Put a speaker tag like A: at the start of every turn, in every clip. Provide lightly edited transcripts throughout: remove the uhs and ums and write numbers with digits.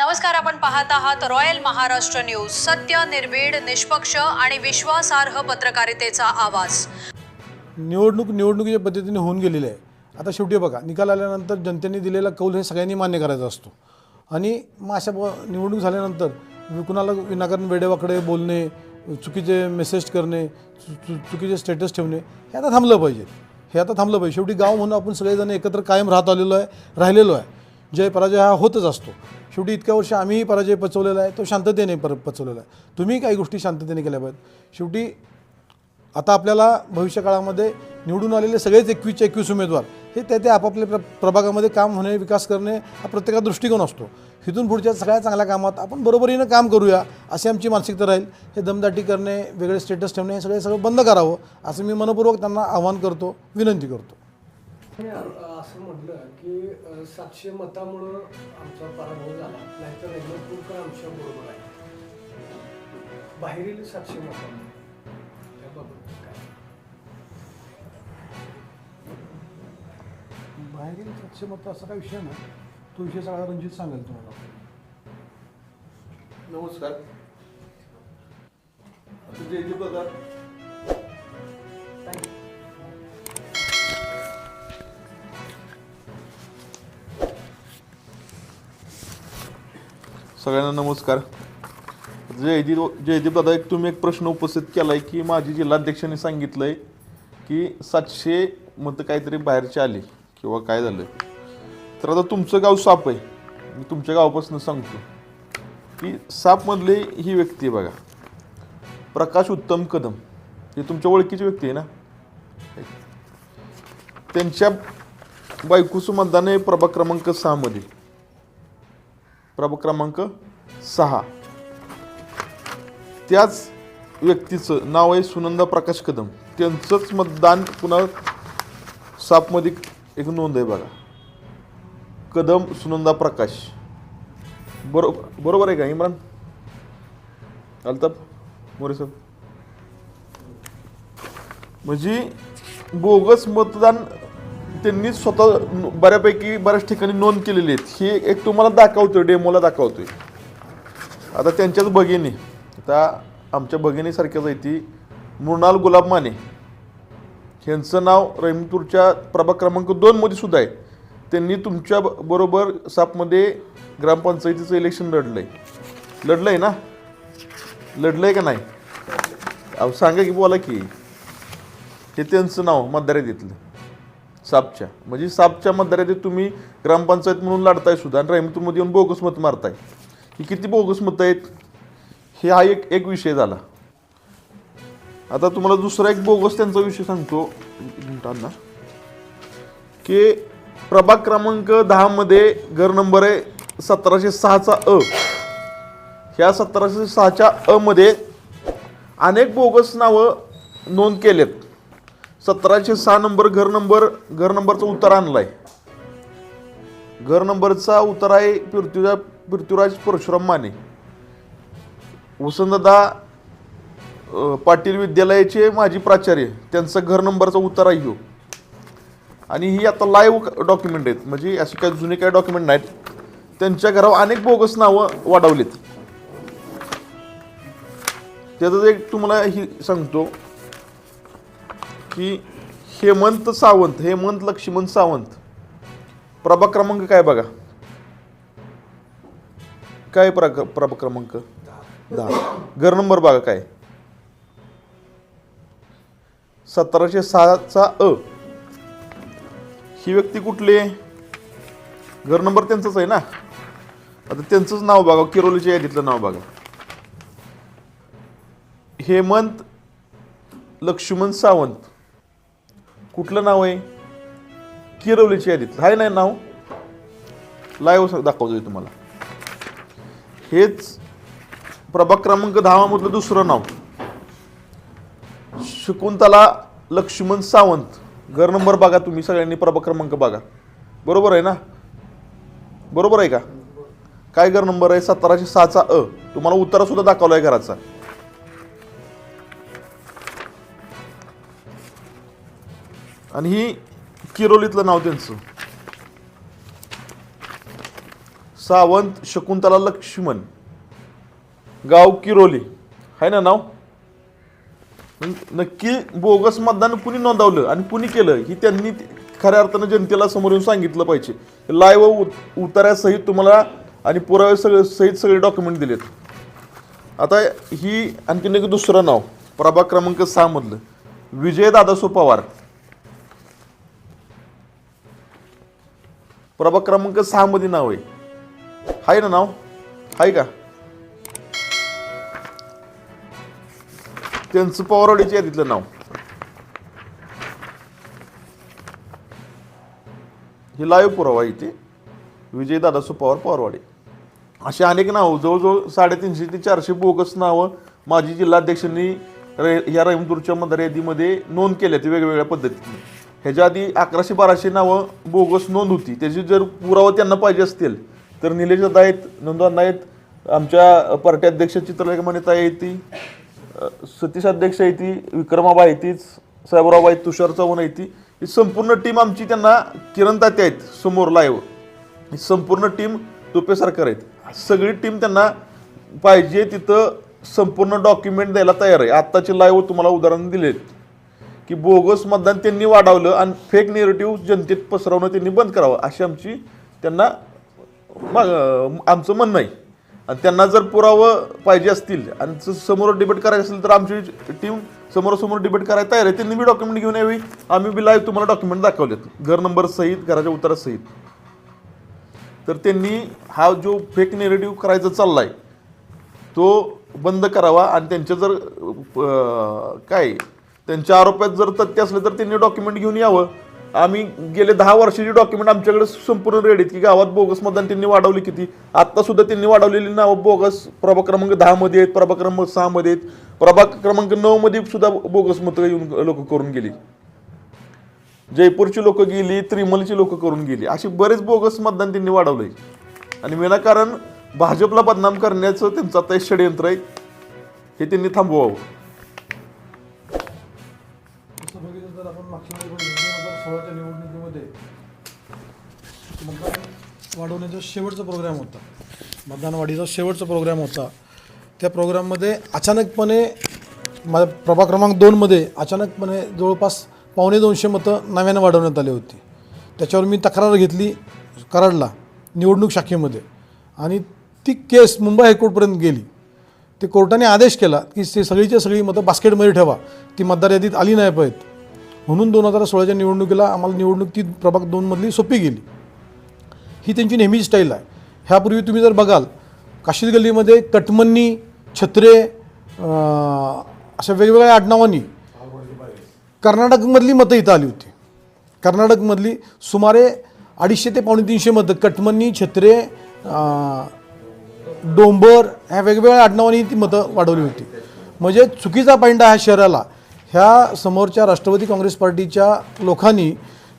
A: नमस्कार, आपण पाहत आहात रॉयल महाराष्ट्र न्यूज. सत्य, निर्भीड, निष्पक्ष आणि विश्वासार्ह पत्रकारितेचा आवाज.
B: निवडणुकीच्या पद्धतीने होऊन गेलेली आहे. आता शेवटी बघा, निकाल आल्यानंतर जनतेने दिलेला कौल हे सगळ्यांनी मान्य करायचा असतो. आणि मग अशा निवडणूक झाल्यानंतर कुणाला विनाकारण वेडेवाकडे बोलणे, चुकीचे मेसेज करणे, चुकीचे स्टेटस ठेवणे हे आता थांबलं पाहिजे. शेवटी गाव म्हणून आपण सगळेजण एकत्र कायम राहिलेलो आहे. जय पराजय हा होतच असतो. शेवटी इतक्या वर्ष आम्हीही पराजय पचवलेला आहे, तो शांततेने पचवलेला आहे. तुम्ही काही गोष्टी शांततेने केल्या पाहिजेत. शेवटी आता आपल्याला भविष्यकाळामध्ये निवडून आलेले सगळेच 21 उमेदवार हे त्या आपापल्या प्रभागामध्ये काम होणे, विकास करणे हा प्रत्येकाचा दृष्टिकोन असतो. इथून पुढच्या सगळ्या चांगल्या कामात आपण बरोबरीनं काम करूया अशी आमची मानसिकता राहील. हे दमदाटी करणे, वेगळे स्टेटस ठेवणे हे सगळं बंद करावं असं मी मनपूर्वक त्यांना आवाहन करतो, विनंती करतो.
C: असं म्हटलं की 700 मतामुळं आमचा पराभव झाला, नाहीतर रेल्वेपूरकर आमच्या बरोबर आहे. बाहेरील 700 मतामुळे त्याबाबत काय?
B: बाहेरील 700 मतं असा काही विषय नाही. तो विषय सगळा रणजित सांगेल तुम्हाला.
D: नमस्कार. जयदीप दादा, सगळ्यांना नमस्कार. जयदीप दादा, तुम्ही एक प्रश्न उपस्थित केला आहे की माझी जिल्हाध्यक्षांनी सांगितलं आहे की 700 मतं काहीतरी बाहेरचे आली किंवा काय झालं. तर आता तुमचं गाव साप आहे, मी तुमच्या गावापासून सांगतो की सापमधली ही व्यक्ती आहे बघा, प्रकाश उत्तम कदम. हे तुमच्या ओळखीची व्यक्ती आहे ना. त्यांच्या बायकोचं मतदान आहे प्रभाग क्रमांक 6 मध्ये. प्रभाग क्रमांक 6. त्याच व्यक्तीचं नाव आहे सुनंदा प्रकाश कदम. त्यांचंच मतदान पुन्हा सापमध्ये एक नोंद आहे बघा, कदम सुनंदा प्रकाश. बरोबर आहे का इम्रान अल्ताफ मोरे साहेब? म्हणजे बोगस मतदान त्यांनी स्वतः बऱ्याच ठिकाणी नोंद केलेली आहेत. हे एक तुम्हाला दाखवतोय, डेमोला दाखवतोय. आता त्यांच्याच भगिनी, आता आमच्या भगिनीसारख्याच आहे ती मृणाल गुलाब माने, ह्यांचं नाव रहिमपूरच्या प्रभाग क्रमांक 2 मध्ये सुद्धा आहे. त्यांनी तुमच्या बरोबर सापमध्ये ग्रामपंचायतीचं इलेक्शन लढलंय ना? लढलंय का नाही? अहो सांगा की, बोला की. हे त्यांचं नाव मतदारयादीतलं सापच्या, म्हणजे सापच्या मतदारयादीत तुम्ही ग्रामपंचायत म्हणून लढताय सुद्धा आणि रहिमपूरमध्ये येऊन बोगस मत मारताय. ही किती बोगस मतं आहेत हे हा एक विषय झाला. आता तुम्हाला दुसरा एक बोगस त्यांचा विषय सांगतो मिनिटांना, की प्रभाग क्रमांक 10 मध्ये घर नंबर आहे 1706चा अ. ह्या 1706च्या अ मध्ये अनेक बोगस नावं नोंद केलेत. 1706 नंबर घर नंबरचा उतारा आणलाय. घर नंबरचा उतारा आहे पृथ्वीराज परशुराम माने, वसंतदादा पाटील विद्यालयाचे माजी प्राचार्य, त्यांचा घर नंबरचा उतारा आहे. आणि ही आता लाईव्ह डॉक्युमेंट आहेत, म्हणजे अशी काही जुने काही डॉक्युमेंट नाहीत. त्यांच्या घरावर अनेक बोगस नावं वाढवलीत. त्याचं एक तुम्हाला ही सांगतो की हेमंत लक्ष्मण सावंत, प्रभाग क्रमांक काय बघा, काय प्रभाग क्रमांक 10, घर नंबर बघा काय, 1706चा अ. ही व्यक्ती कुठली आहे? घर नंबर त्यांचाच आहे ना. आता त्यांचंच नाव बघा, किरोलीच्या यादीतलं नाव बघा, हेमंत लक्ष्मण सावंत. कुठलं नाव आहे? किरोलीच्या यादीतलं आहे ना नाव. लाईव्ह दाखवतोय तुम्हाला. हेच प्रभाग क्रमांक 10 मधलं दुसरं नाव, शकुंतला लक्ष्मण सावंत. घर नंबर बघा तुम्ही सगळ्यांनी, प्रभाग क्रमांक बघा. बरोबर आहे ना? बरोबर आहे का? काय घर नंबर आहे? 1706चा अ. तुम्हाला उतारा सुद्धा दाखवलाय घराचा. आणि ही किरोलीतलं नाव त्यांचं. सावंत शकुंतला लक्ष्मण, गाव किरोली, आहे ना नाव? नक्की बोगस मतदान कुणी नोंदवलं आणि कुणी केलं ही त्यांनी खऱ्या अर्थानं जनतेला समोर येऊन सांगितलं पाहिजे. लाईव्ह उतार्यासहित तुम्हाला आणि पुरावे सहित सगळे डॉक्युमेंट दिलेत. आता ही आणखीन एक दुसरं नाव प्रभाग क्रमांक 6 मधलं विजय दादासो पवार, प्रभाग क्रमांक 6 मध्ये नाव आहे ना नाव? आहे का? त्यांचं पवारवाडीच्या यादीतलं नाव. हे लाईव्ह पुरावा आहे ते विजय दादासो पवार पवारवाडी. अशी अनेक नावं जवळजवळ 350 ते 400 बोगस नावं माजी जिल्हाध्यक्षांनी या रहिमपूरच्या मतदार यादीमध्ये नोंद केल्या ते वेगवेगळ्या पद्धतीने. ह्याच्या आधी 1100-1200 नावं बोगस नोंद होती. त्याची जर पुरावा त्यांना पाहिजे असतील तर निलेश दादा आहेत, नंदू आहेत, आमच्या पार्टी अध्यक्ष चित्रलेखा मणिता आहे ती, सतीश अध्यक्ष आहे ती, विक्रमाबा आहे तीच, साहेबराव आहेत, तुषार चव्हाण आहे ती, ही संपूर्ण टीम आमची. त्यांना किरण तात्या आहेत समोर लाईव्ह. ही संपूर्ण टीम टोपे सरकार आहेत. सगळी टीम त्यांना पाहिजे तिथं संपूर्ण डॉक्युमेंट द्यायला तयार आहे. आत्ताचे लाईव्ह तुम्हाला उदाहरण दिलेत की बोगस मतदान त्यांनी वाढवलं आणि फेक नेरेटिव्ह जनतेत पसरवणं त्यांनी बंद करावं अशी आमची त्यांना आमचं म्हणणं आहे. आणि त्यांना जर पुरावं पाहिजे असतील आणि समोर डिबेट करायचं असेल तर आमची टीम समोरासमोर डिबेट करायला तयार आहे. त्यांनी बी डॉक्युमेंट घेऊन यावी. आम्ही बी लाईव्ह तुम्हाला डॉक्युमेंट दाखवलेत घर नंबर सहित, घराच्या उतारासहित. तर त्यांनी हा जो फेक नेरेटिव्ह करायचा चाललाय तो बंद करावा आणि त्यांच्या जर काय त्यांच्या आरोपात जर तथ्य असले तर त्यांनी डॉक्युमेंट घेऊन यावं. आम्ही गेले 10 वर्षाची डॉक्युमेंट आमच्याकडे संपूर्ण रेडी आहेत की गावात बोगस मतदान त्यांनी वाढवली किती. आत्ता सुद्धा त्यांनी वाढवलेली नावं बोगस प्रभाग क्रमांक 10 मध्ये आहेत, प्रभाग क्रमांक 6 मध्ये आहेत, प्रभाग क्रमांक 9 मध्ये सुद्धा बोगस मतं येऊन लोक करून गेली. जयपूरची लोक गेली, त्रिमलची लोक करून गेली. अशी बरेच बोगस मतदान त्यांनी वाढवलंय आणि विनाकारण भाजपला बदनाम करण्याचं त्यांचं आता एक षडयंत्र आहे. हे त्यांनी थांबवावं.
B: तसं बघितलं तर आपण मागच्या 2016च्या निवडणुकीमध्ये मतदान वाढवण्याचा शेवटचा प्रोग्राम होता. मतदान वाढीचा शेवटचा प्रोग्राम होता. त्या प्रोग्राममध्ये अचानकपणे प्रभाग क्रमांक 2 मध्ये अचानकपणे जवळपास 250 मतं नव्यानं वाढवण्यात आली होती. त्याच्यावर मी तक्रार घेतली कराडला निवडणूक शाखेमध्ये आणि ती केस मुंबई हायकोर्टपर्यंत गेली. ते कोर्टाने आदेश केला की ते सगळीच्या सगळी मतं बास्केटमध्ये ठेवा, ती मतदार यादीत आली नाही पाहिजेत. म्हणून 2016च्या निवडणुकीला आम्हाला निवडणूक ती प्रभाग 2 मधली सोपी गेली. ही त्यांची नेहमीची स्टाईल आहे. ह्यापूर्वी तुम्ही जर बघाल काशीद गल्लीमध्ये कटमन्नी, छत्रे अशा वेगवेगळ्या आडनावांनी कर्नाटकमधली मतं इथं आली होती. कर्नाटकमधली सुमारे 250 ते 350 मतं कटमन्नी, छत्रे, डोंबर ह्या वेगवेगळ्या आडनावांनी ती मतं वाढवली होती. म्हणजे चुकीचा पॉईंट ह्या शहराला ह्या समोरच्या राष्ट्रवादी काँग्रेस पार्टीच्या लोकांनी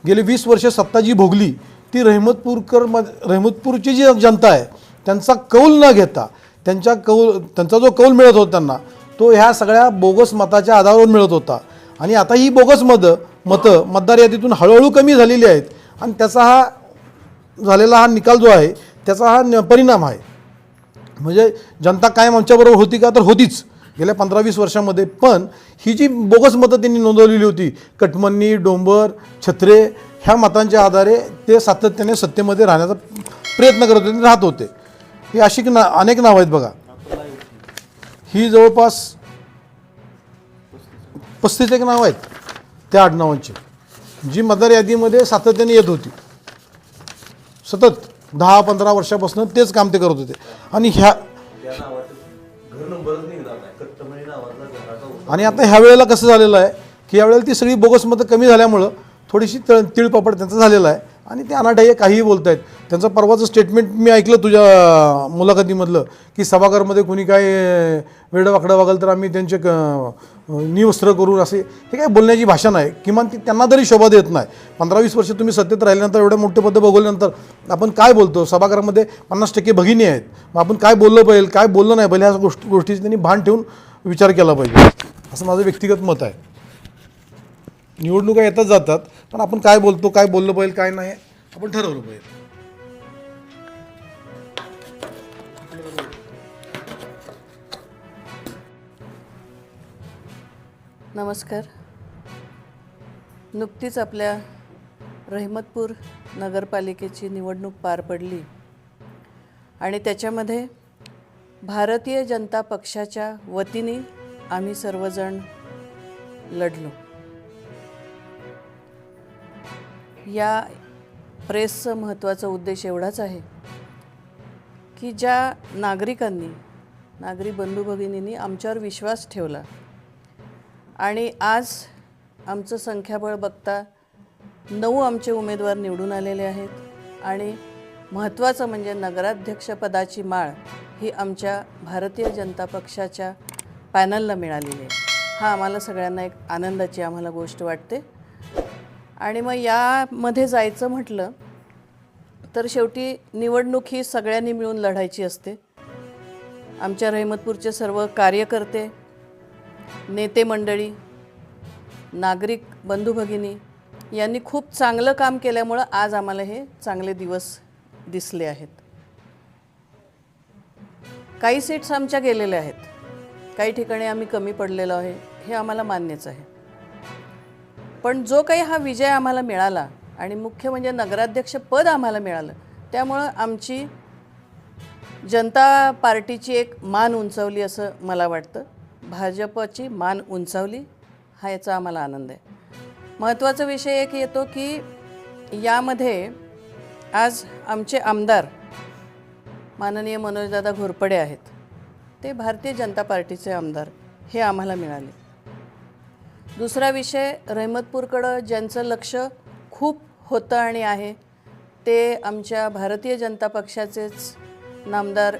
B: गेली 20 वर्ष सत्ता जी भोगली ती रहिमतपूरची जी जनता आहे त्यांचा कौल न घेता त्यांचा जो कौल मिळत होता त्यांना तो ह्या सगळ्या बोगस मताच्या आधारावर मिळत होता. आणि आता ही बोगस मतं मतदार यादीतून हळूहळू कमी झालेली आहेत आणि त्याचा हा झालेला हा निकाल जो आहे त्याचा हा परिणाम आहे. म्हणजे जनता कायम आमच्याबरोबर होती का तर होतीच गेल्या 15-20 वर्षामध्ये. पण ही जी बोगस मतं त्यांनी नोंदवलेली होती कटमन्नी, डोंबर, छत्रे ह्या मतांच्या आधारे ते सातत्याने सत्तेमध्ये राहण्याचा प्रयत्न करत होते, राहत होते. ही अशी अनेक नावं आहेत बघा. ही जवळपास 35 एक नावं आहेत त्या आडनावांची जी मतदार यादीमध्ये सातत्याने येत होती. सतत 10-15 वर्षापासून तेच काम ते करत होते. आणि आता ह्या वेळेला कसं झालेलं आहे की यावेळेला ती सगळी बोगस मतं कमी झाल्यामुळं थोडीशी तिळपापड त्यांचं झालेलं आहे आणि ते अनाठाई काहीही बोलत आहेत. त्यांचं परवाचं स्टेटमेंट मी ऐकलं तुझ्या मुलाखतीमधलं की सभागृहामध्ये कोणी काय वेडंवाकडं वागलं तर आम्ही त्यांचे निवस्त्र करू असे. हे काय बोलण्याची भाषा नाही. किमान ती त्यांना तरी शोभा देत नाही. 15-20 वर्ष तुम्ही सत्तेत राहिल्यानंतर एवढे मोठे पद बघवल्यानंतर आपण काय बोलतो. सभागृहामध्ये 50% भगिनी आहेत. मग आपण काय बोललं पाहिजे काय बोललं नाही पाहिजे ह्या गोष्टीची त्यांनी भान ठेवून विचार केला पाहिजे असं माझं व्यक्तिगत मत आहे. निवडणुका येतात जातात पण आपण काय बोलतो काय बोललं पाहिजे काय नाही आपण ठरवलं पाहिजे.
E: नमस्कार. नुकतीच आपल्या रहमतपूर नगरपालिकेची निवडणूक पार पडली आणि त्याच्यामध्ये भारतीय जनता पक्षाच्या वतीने आम्ही सर्वजण लढलो. या प्रेसचं महत्त्वाचा उद्देश एवढाच आहे की ज्या नागरी बंधू भगिनींनी आमच्यावर विश्वास ठेवला आणि आज आमचं संख्याबळ बघता 9 आमचे उमेदवार निवडून आलेले आहेत आणि महत्त्वाचं म्हणजे नगराध्यक्षपदाची माळ ही आमच्या भारतीय जनता पक्षाच्या पॅनलला मिळालेली आहे. हा आम्हाला सगळ्यांना एक आनंदाची आम्हाला गोष्ट वाटते. आणि मग यामध्ये जायचं म्हटलं तर शेवटी निवडणूक ही सगळ्यांनी मिळून लढायची असते. आमच्या रहमतपूरचे सर्व कार्यकर्ते, नेते मंडळी, नागरिक बंधू भगिनी यांनी खूप चांगलं काम केल्यामुळं आज आम्हाला हे चांगले दिवस दिसले आहेत. काही सीट्स आमच्या गेलेल्या आहेत, काही ठिकाणी आम्ही कमी पडलेलो आहे, हे आम्हाला मान्यच आहे. पण जो काही हा विजय आम्हाला मिळाला आणि मुख्य म्हणजे नगराध्यक्ष पद आम्हाला मिळालं, त्यामुळं आमची जनता पार्टीची एक मान उंचावली असं मला वाटतं. भाजपची मान उंचावली हा याचा आम्हाला आनंद आहे. महत्त्वाचा विषय एक येतो की यामध्ये आज आमचे आमदार माननीय मनोजदादा घोरपडे आहेत, ते भारतीय जनता पार्टीचे आमदार हे आम्हाला मिळाले. दुसरा विषय, रहमतपूरकडं ज्यांचं लक्ष खूप होतं आणि आहे ते आमच्या भारतीय जनता पक्षाचेच नामदार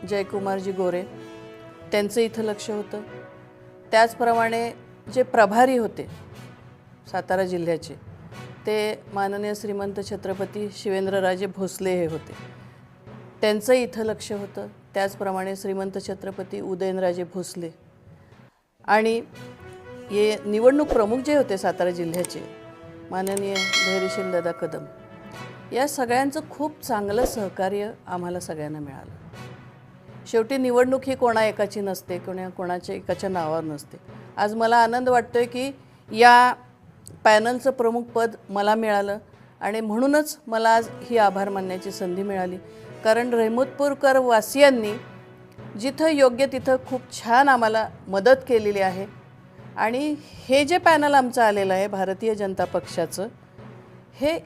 E: जयकुमारजी गोरे, त्यांचं इथं लक्ष होतं. त्याचप्रमाणे जे प्रभारी होते सातारा जिल्ह्याचे ते माननीय श्रीमंत छत्रपती शिवेंद्रराजे भोसले हे होते, त्यांचं इथं लक्ष होतं. त्याचप्रमाणे श्रीमंत छत्रपती उदयनराजे भोसले आणि हे निवडणूक प्रमुख जे होते सातारा जिल्ह्याचे माननीय धैर्यशील दादा कदम, या सगळ्यांचं खूप चांगलं सहकार्य आम्हाला सगळ्यांना मिळालं. शेवटी निवडणूक ही कोणा एकाची नसते, कोणाच्या एकाच्या नावावर नसते. आज मला आनंद वाटतो आहे की या पॅनलचं प्रमुख पद मला मिळालं आणि म्हणूनच मला आज ही आभार मानण्याची संधी मिळाली. कारण रहमतपूरकर वासियांनी जिथं योग्य तिथं खूप छान आम्हाला मदत केलेली आहे. आणि हे जे पॅनल आमचं आलेलं आहे भारतीय जनता पक्षाचं, हे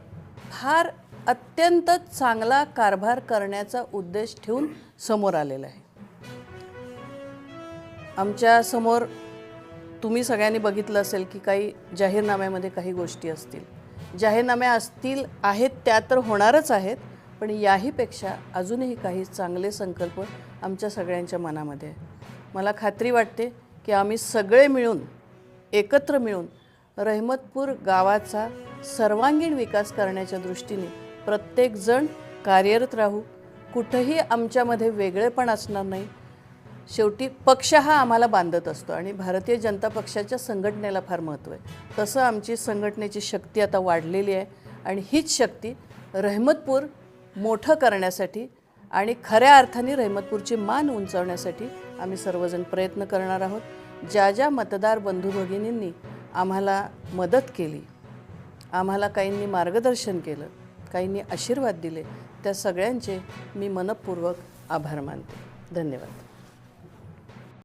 E: फार अत्यंत चांगला कारभार करण्याचा उद्देश ठेवून समोर आलेलं आहे. आमच्या समोर तुम्ही सगळ्यांनी बघितलं असेल की काही जाहीरनाम्यामध्ये काही गोष्टी असतील, जाहीरनामे आहेत त्या तर होणारच आहेत, पण याहीपेक्षा अजूनही काही चांगले संकल्प आमच्या सगळ्यांच्या मनामध्ये आहे. मला खात्री वाटते की आम्ही सगळे मिळून एकत्र मिळून रहमतपूर गावाचा सर्वांगीण विकास करण्याच्या दृष्टीने प्रत्येकजण कार्यरत राहू. कुठंही आमच्यामध्ये वेगळेपण असणार नाही. शेवटी पक्ष हा आम्हाला बांधत असतो आणि भारतीय जनता पक्षाच्या संघटनेला फार महत्त्व आहे. तसं आमची संघटनेची शक्ती आता वाढलेली आहे आणि हीच शक्ती रहमतपूर मोठं करण्यासाठी आणि खऱ्या अर्थाने रहमतपूरची मान उंचावण्यासाठी आम्ही सर्वजण प्रयत्न करणार आहोत. ज्या मतदार बंधू भगिनींनी आम्हाला मदत केली, आम्हाला काहींनी मार्गदर्शन केलं, काहींनी आशीर्वाद दिले, त्या सगळ्यांचे मी मनपूर्वक आभार मानते. धन्यवाद.